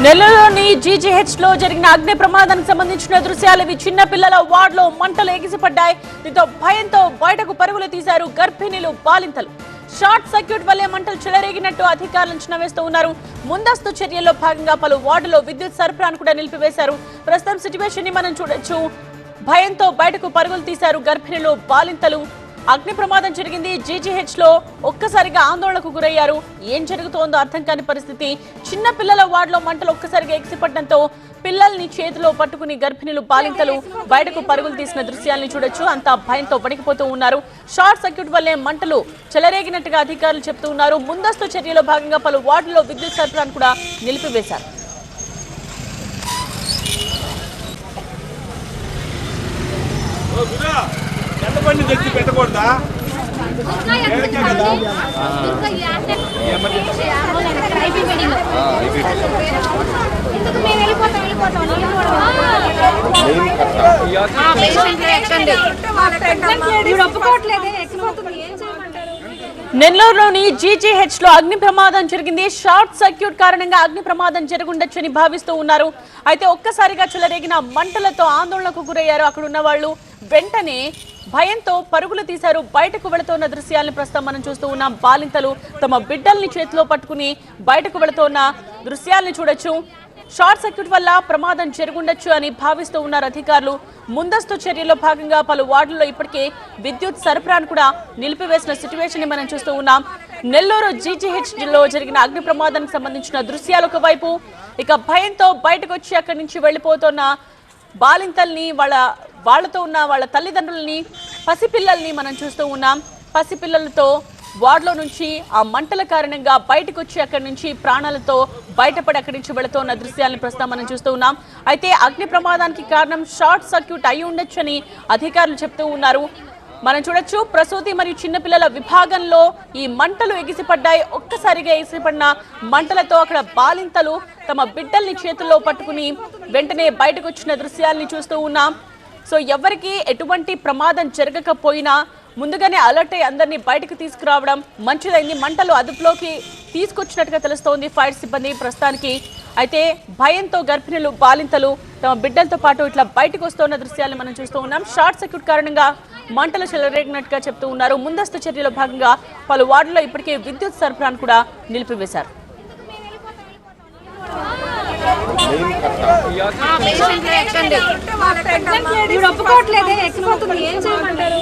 నెల్లూరులోని జీజీహెచ్ లో జరిగిన అగ్ని ప్రమాదానికి సంబంధించిన దృశ్యాలు ఇవి. చిన్న పిల్లల వార్డ్ లో మంటలు ఎగిసిపడ్డాయి. దీంతో భయంతో బయటకు పరుగులు తీశారు గర్భిణీలు, బాలింతలు. షార్ట్ సర్క్యూట్ వల్లే మంటలు చెలరేగినట్టు అధికారులు అంచనా వేస్తూ ఉన్నారు. ముందస్తు చర్యల్లో భాగంగా పలు వార్డులో విద్యుత్ సరఫరాను కూడా నిలిపివేశారు. ప్రస్తుతం సిట్యుయేషన్ ని మనం చూడొచ్చు. భయంతో బయటకు పరుగులు తీశారు గర్భిణీలు, బాలింతలు. అగ్ని ప్రమాదం జరిగింది జీజీహెచ్ లో. ఒక్కసారిగా ఆందోళనకు గురయ్యారు. ఏం జరుగుతోందో అర్థం కాని పరిస్థితి. చిన్న పిల్లల వార్డులో మంటలు ఒక్కసారిగా ఎగిసిపడడంతో పిల్లల్ని చేతిలో పట్టుకుని గర్భిణీలు, బాలింతలు బయటకు పరుగులు తీసిన దృశ్యాలను చూడొచ్చు. అంతా భయంతో వణికిపోతూ ఉన్నారు. షార్ట్ సర్క్యూట్ వల్లే మంటలు చెలరేగినట్టుగా అధికారులు చెప్తూ ఉన్నారు. ముందస్తు చర్యలో భాగంగా పలు వార్డుల్లో విద్యుత్ సరఫరాను కూడా నిలిపివేశారు. తెచ్చి పెట్టకూడదా? నెల్లూరులోని జీజీహెచ్ లో అగ్ని ప్రమాదం జరిగింది. షార్ట్ సర్క్యూట్ కారణంగా అగ్ని ప్రమాదం జరుగుండొచ్చని భావిస్తూ ఉన్నారు. అయితే ఒక్కసారిగా చెలరేగిన మంటలతో ఆందోళనకు గురయ్యారు అక్కడ ఉన్న వాళ్ళు. వెంటనే భయంతో పరుగులు తీశారు. బయటకు వెళుతున్న దృశ్యాలను ప్రస్తుతం మనం చూస్తూ ఉన్నాం. బాలింతలు తమ బిడ్డల్ని చేతిలో పట్టుకుని బయటకు వెళుతున్న దృశ్యాలను చూడొచ్చు. షార్ట్ సర్క్యూట్ వల్ల ప్రమాదం జరుగుండొచ్చు అని భావిస్తూ ఉన్నారు అధికారులు. ముందస్తు చర్యల్లో భాగంగా పలు వార్డుల్లో ఇప్పటికే విద్యుత్ సరఫరాను కూడా నిలిపివేసిన సిట్యువేషన్ ని మనం చూస్తూ ఉన్నాం. నెల్లూరు జీజీహెచ్ లో జరిగిన అగ్ని ప్రమాదానికి సంబంధించిన దృశ్యాలు ఒకవైపు, ఇక భయంతో బయటకు వచ్చి అక్కడి నుంచి వెళ్లిపోతున్న బాలింతల్ని, వాళ్లతో ఉన్న వాళ్ళ తల్లిదండ్రుల్ని, పసిపిల్లల్ని మనం చూస్తూ ఉన్నాం. పసిపిల్లలతో వార్డులో నుంచి ఆ మంటల కారణంగా బయటకు వచ్చి అక్కడి నుంచి ప్రాణాలతో బయటపడి అక్కడి నుంచి వెళుతున్న దృశ్యాలను ప్రస్తుతం మనం చూస్తూ ఉన్నాం. అయితే అగ్ని ప్రమాదానికి కారణం షార్ట్ సర్క్యూట్ అయి ఉండొచ్చని అధికారులు చెప్తూ ఉన్నారు. మనం చూడొచ్చు, ప్రసూతి మరియు చిన్నపిల్లల విభాగంలో ఈ మంటలు ఎగిసిపడ్డాయి. ఒక్కసారిగా ఎగిసిపడిన మంటలతో అక్కడ బాలింతలు తమ బిడ్డల్ని చేతుల్లో పట్టుకుని వెంటనే బయటకు వచ్చిన దృశ్యాల్ని చూస్తూ ఉన్నాం. సో ఎవరికి ఎటువంటి ప్రమాదం జరగకపోయినా ముందుగానే అలర్ట్ అయ్యి అందరినీ బయటకు తీసుకురావడం మంచిదైంది. మంటలు అదుపులోకి తీసుకొచ్చినట్టుగా తెలుస్తోంది ఫైర్ సిబ్బంది ప్రస్తుతానికి. అయితే భయంతో గర్భిణులు, బాలింతలు తమ బిడ్డలతో పాటు ఇట్లా బయటకు వస్తున్న దృశ్యాలను మనం చూస్తూ ఉన్నాం. షార్ట్ సర్క్యూట్ కారణంగా మంటలు చెలరేగినట్టుగా చెప్తూ ఉన్నారు. ముందస్తు చర్యలో భాగంగా పలు వార్డుల్లో ఇప్పటికే విద్యుత్ సరఫరాను కూడా నిలిపివేశారు. ఒప్పుకోవట్లేదే, ఎక్కిపోతుంది, ఏం చేయమంటారు?